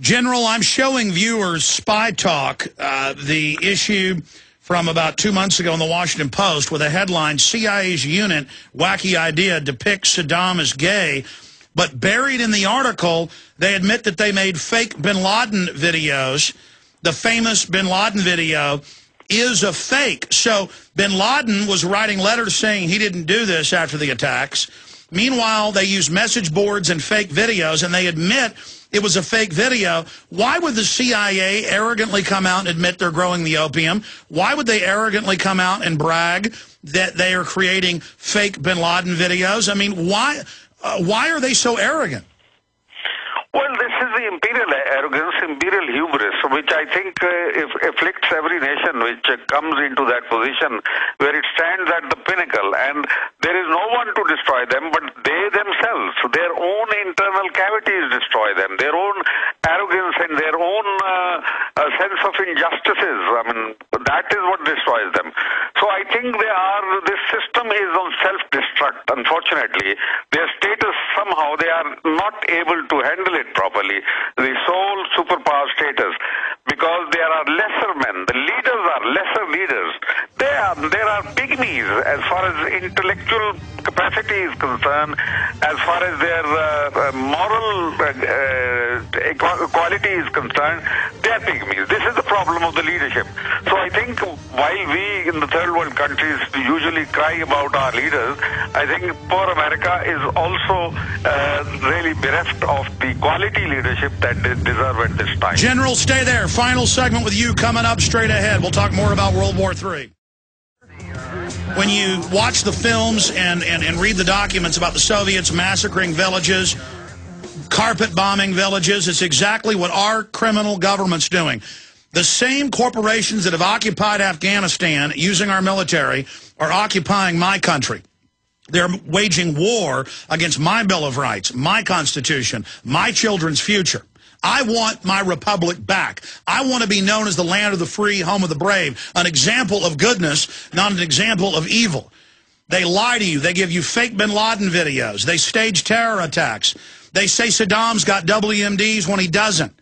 General, I'm showing viewers Spy Talk, the issue from about 2 months ago in the Washington Post with a headline, CIA's unit, wacky idea, depicts Saddam as gay. But buried in the article, they admit that they made fake bin Laden videos. The famous bin Laden video is a fake. So bin Laden was writing letters saying he didn't do this after the attacks. Meanwhile, they use message boards and fake videos, and they admit it was a fake video. Why would the CIA arrogantly come out and admit they're growing the opium? Why would they arrogantly come out and brag that they are creating fake bin Laden videos? I mean, why are they so arrogant? Well, this is the imperial arrogance, imperial hubris, which I think afflicts every nation which comes into that position where it stands at the pinnacle, and there is no one to destroy them but they themselves. Their own internal cavities destroy them, their own arrogance and their own sense of injustices. I mean, that is what destroys them. So I think this system is on self-destruct, unfortunately. Their status, somehow, they are not able to handle it properly, the sole superpower status, because there are lesser men. The leaders are lesser leaders. There are pygmies as far as intellectual capacity is concerned, as far as their moral equality is concerned. They are pygmies. This is the problem of the leadership. So I think while we in the third world countries usually cry about our leaders, I think poor America is also really bereft of the quality leadership that they deserve at this time. General, stay there. Final segment with you coming up straight ahead. We'll talk more about World War III. When you watch the films and read the documents about the Soviets massacring villages, carpet bombing villages, it's exactly what our criminal government's doing. The same corporations that have occupied Afghanistan using our military are occupying my country. They're waging war against my Bill of Rights, my Constitution, my children's future. I want my republic back. I want to be known as the land of the free, home of the brave, an example of goodness, not an example of evil. They lie to you. They give you fake bin Laden videos. They stage terror attacks. They say Saddam's got WMDs when he doesn't.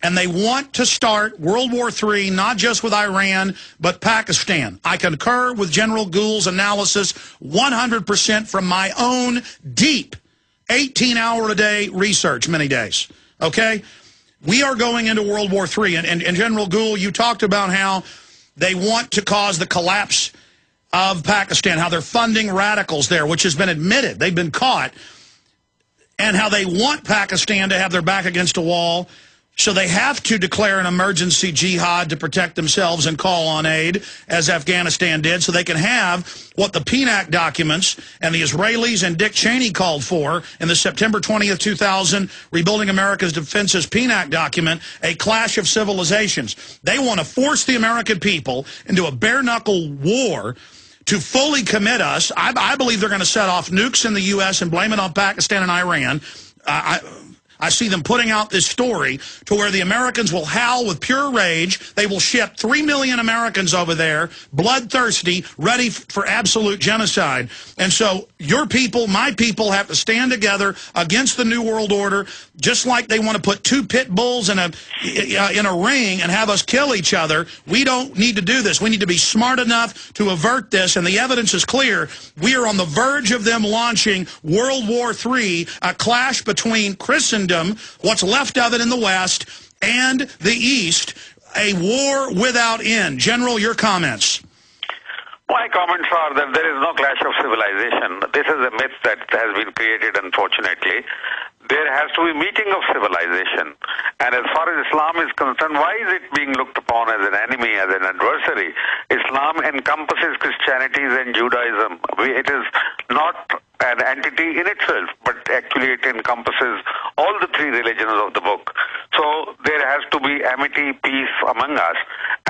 And they want to start World War III, not just with Iran, but Pakistan. I concur with General Gul's analysis 100% from my own deep 18-hour-a-day research many days. Okay? We are going into World War III. And General Gul, you talked about how they want to cause the collapse of Pakistan, how they're funding radicals there, which has been admitted. They've been caught. And how they want Pakistan to have their back against a wall. So they have to declare an emergency jihad to protect themselves and call on aid, as Afghanistan did, so they can have what the PNAC documents and the Israelis and Dick Cheney called for in the September 20th, 2000 Rebuilding America's Defenses PNAC document, a clash of civilizations. They want to force the American people into a bare-knuckle war to fully commit us. I believe they're going to set off nukes in the U.S. and blame it on Pakistan and Iran. I see them putting out this story to where the Americans will howl with pure rage. They will ship 3 million Americans over there, bloodthirsty, ready for absolute genocide. And so your people, my people, have to stand together against the New World Order, just like they want to put two pit bulls in a ring and have us kill each other. We don't need to do this. We need to be smart enough to avert this, and the evidence is clear. We are on the verge of them launching World War III, a clash between Christendom, what's left of it in the West, and the East, a war without end. General, your comments. My comments are that there is no clash of civilization. This is a myth that has been created, unfortunately. There has to be meeting of civilization. And as far as Islam is concerned, why is it being looked upon as an enemy, as an adversary? Islam encompasses Christianity and Judaism. It is not an entity in itself, but actually it encompasses all the three religions of the book. So there has to be amity, peace among us,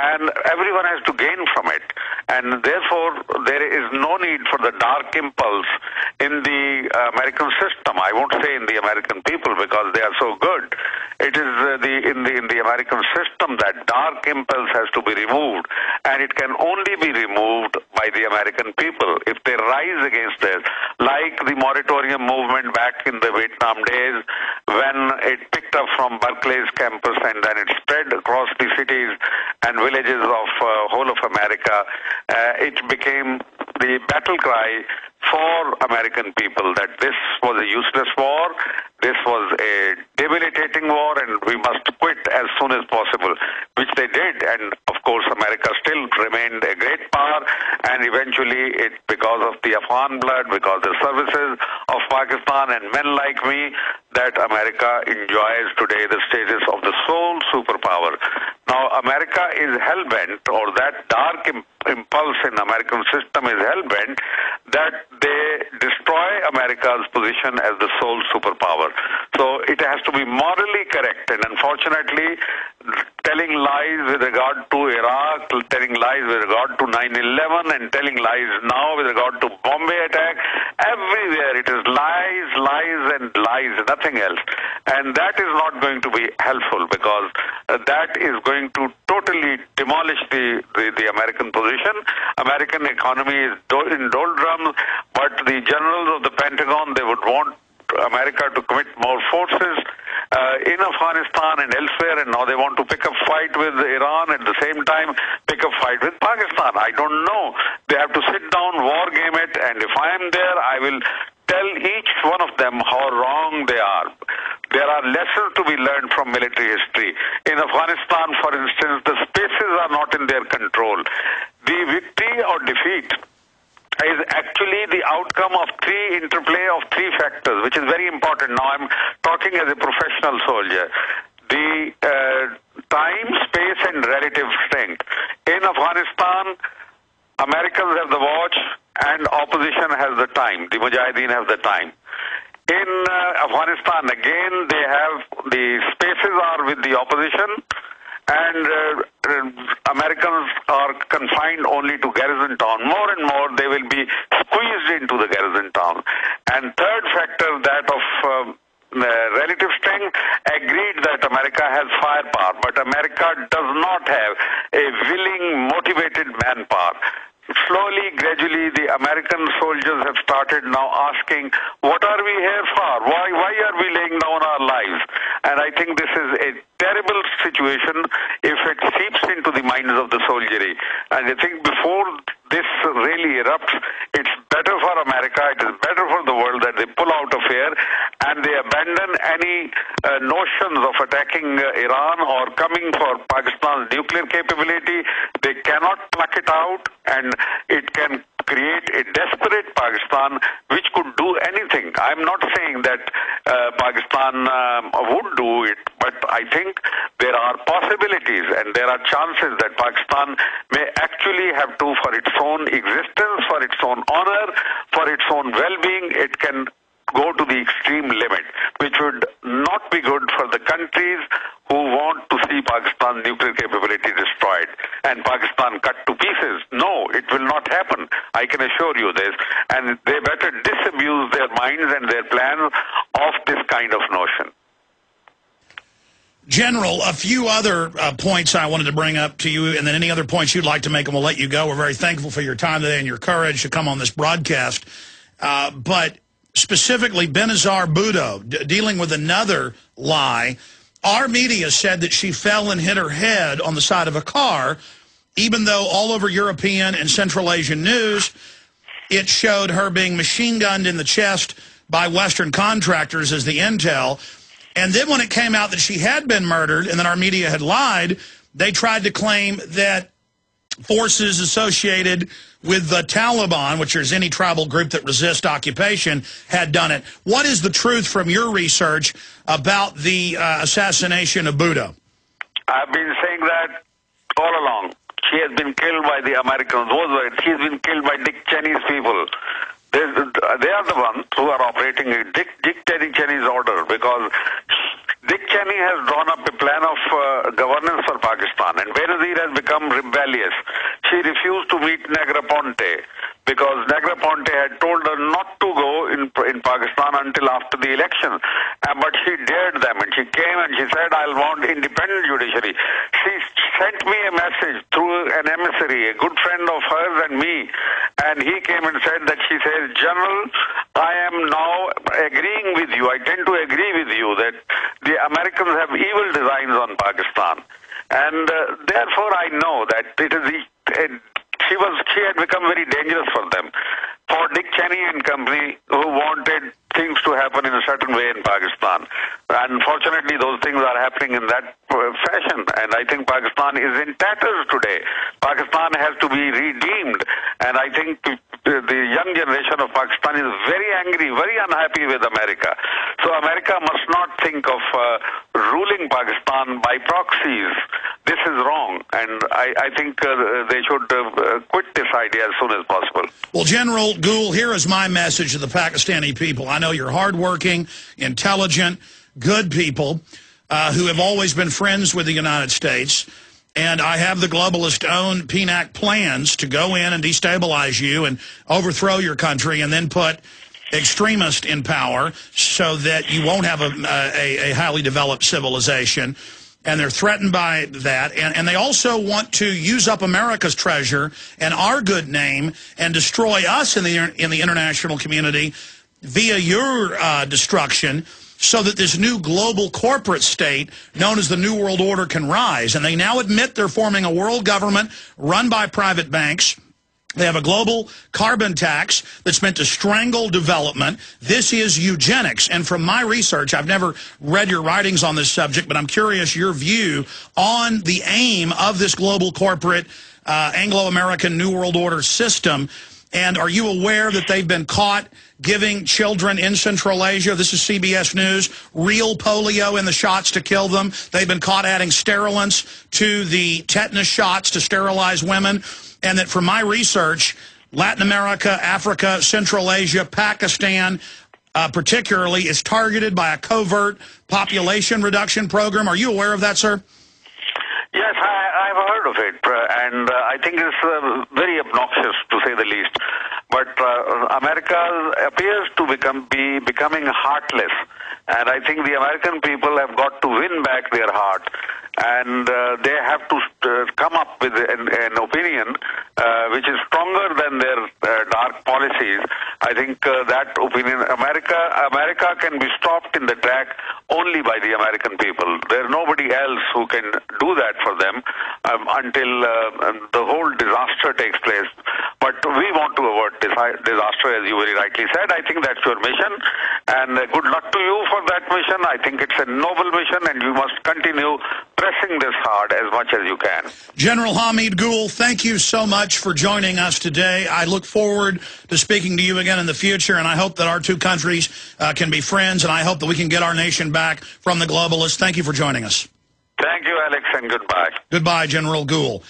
and everyone has to gain from it. And therefore, there is no need for the dark impulse in the American system. I won't say in the American people because they are so good. It is in the American system that dark impulse has to be removed, and it can only be removed by the American people if they rise against this, like the moratorium movement back in the Vietnam days when it picked up from Berkeley's campus, and then it spread across the cities and villages of whole of America. It became the battle cry for American people that this was a useless war, this was a debilitating war, and we must quit as soon as possible, which they did. And of course, America still remained a great power, and eventually because of the Afghan blood, because of the services of Pakistan and men like me, that America enjoys today the status of the sole superpower. Now, America is hell-bent, or that dark impulse in American system is hell-bent, that they destroy America's position as the sole superpower. So it has to be morally correct, and unfortunately, telling lies with regard to Iraq, telling lies with regard to 9/11, and telling lies now with regard to Bombay attack, everywhere it is lies, lies, and lies, nothing else. And that is not going to be helpful, because that is going to totally demolish the American position. American economy is in doldrums, but the generals of the Pentagon, they would want America to commit more forces in Afghanistan and elsewhere, and now they want to pick up fight with Iran, at the same time pick up fight with Pakistan. I don't know. They have to sit down, war game it, and if I am there, I will tell each one of them how wrong they are. There are lessons to be learned from military history. In Afghanistan, for instance, the spaces are not in their control. The victory or defeat is actually the outcome of interplay of three factors, which is very important. Now I'm talking as a professional soldier. The time, space, and relative strength. In Afghanistan, Americans have the watch and opposition has the time. The Mujahideen have the time. In Afghanistan, again, they have the spaces are with the opposition, and Americans are confined only to garrison town. More and more, they will be squeezed into the garrison town. And third factor, that of relative strength, agreed that America has firepower, but America does not have a willing, motivated manpower. Slowly, gradually, the American soldiers have started now asking, what are we here for? Why are we laying down our lives? And I think this is a terrible situation if it seeps into the minds of the soldiery. And I think before this really erupts, it's better for America, it is better for the world that they pull out of here and they abandon any notions of attacking Iran or coming for Pakistan's nuclear capability. They cannot pluck it out, and it can create a desperate Pakistan which could do anything. I'm not saying that Pakistan would do it, but I think there are possibilities and there are chances that Pakistan may actually have to, for its own existence, for its own honor, for its own well-being, it can go to the extreme limit, which would not be good for the countries who want to see Pakistan's nuclear capability destroyed and Pakistan cut to pieces. No, it will not happen. I can assure you this. And they better disabuse their minds and their plans of this kind of notion. General, a few other points I wanted to bring up to you, and then any other points you'd like to make, and we'll let you go. We're very thankful for your time today and your courage to come on this broadcast. But specifically, Benazir Bhutto, dealing with another lie. Our media said that she fell and hit her head on the side of a car, even though all over European and Central Asian news, it showed her being machine gunned in the chest by Western contractors as the intel. And then when it came out that she had been murdered and that our media had lied, they tried to claim that forces associated with the Taliban, which is any tribal group that resists occupation, had done it. What is the truth from your research about the assassination of Bhutto? I've been saying that all along. She has been killed by the Americans. She's been killed by Dick Cheney's people. They are the ones who are operating a Dick Cheney's order, because Dick Cheney has drawn up a plan of governance for Pakistan, and Benazir has become rebellious. She refused to meet Negroponte. because Negroponte had told her not to go in Pakistan until after the election. But she dared them, and she came and she said, I'll want independent judiciary. She sent me a message through an emissary, a good friend of hers and me, and he came and said that she says, General, I am now agreeing with you. I tend to agree with you that the Americans have evil designs on Pakistan. And therefore I know that she had become very dangerous for them. For Dick Cheney and company, who wanted things to happen in a certain way in Pakistan. Unfortunately, those things are happening in that fashion, and I think Pakistan is in tatters today. Pakistan has to be redeemed, and I think the young generation of Pakistan is very angry, very unhappy with America. So America must not think of ruling Pakistan by proxies. This is wrong, and I think they should quit this idea as soon as possible. Well, General Gul, here is my message to the Pakistani people. I know you're hardworking, intelligent, good people who have always been friends with the United States, and I have the globalist-owned PNAC plans to go in and destabilize you and overthrow your country and then put extremists in power so that you won't have a highly developed civilization. And they're threatened by that. And they also want to use up America's treasure and our good name and destroy us in the international community via your destruction so that this new global corporate state known as the New World Order can rise. And they now admit they're forming a world government run by private banks. They have a global carbon tax that's meant to strangle development. This is eugenics. And from my research, I've never read your writings on this subject, but I'm curious your view on the aim of this global corporate Anglo-American New World Order system. And are you aware that they've been caught giving children in Central Asia, this is CBS News, real polio in the shots to kill them? They've been caught adding sterilants to the tetanus shots to sterilize women. And that from my research, Latin America, Africa, Central Asia, Pakistan, particularly, is targeted by a covert population reduction program. Are you aware of that, sir? Yes, I've heard of it, and I think it's very obnoxious, to say the least. But America appears to be becoming heartless, and I think the American people have got to win back their heart, and they have to come up with an opinion which is stronger than their dark policies. I think that opinion, America can be stopped in the track only by the American people. There's nobody else who can do that for them until the whole disaster takes place. But we want to avert this disaster, as you very rightly said. I think that's your mission, and good luck to you for that mission. I think it's a noble mission, and you must continue pressing this hard as much as you can. General Hamid Gul, thank you so much for joining us today. I look forward to speaking to you again in the future, and I hope that our two countries can be friends, and I hope that we can get our nation back from the globalists. Thank you for joining us. Thank you, Alex, and goodbye. Goodbye, General Gul.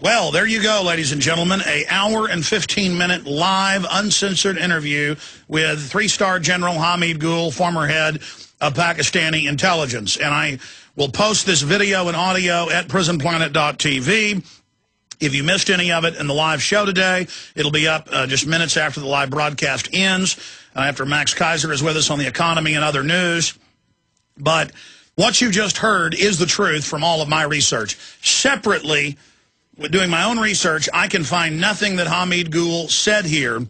Well, there you go, ladies and gentlemen, an hour and 15-minute live, uncensored interview with three-star General Hamid Gul, former head of Pakistani intelligence. And I will post this video and audio at prisonplanet.tv. If you missed any of it in the live show today, it'll be up just minutes after the live broadcast ends, after Max Kaiser is with us on the economy and other news. But what you just heard is the truth from all of my research. Separately, with doing my own research, I can find nothing that Hamid Gul said here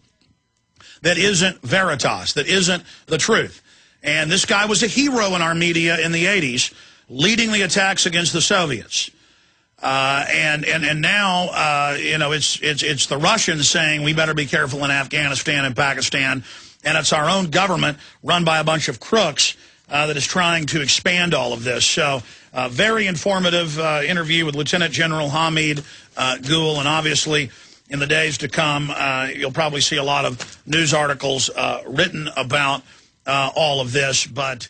that isn't veritas, that isn't the truth. And this guy was a hero in our media in the 80s, leading the attacks against the Soviets. And now, you know, it's the Russians saying we better be careful in Afghanistan and Pakistan, and it's our own government run by a bunch of crooks that is trying to expand all of this. So, very informative interview with Lieutenant General Hamid Gul, and obviously in the days to come, you'll probably see a lot of news articles written about all of this, but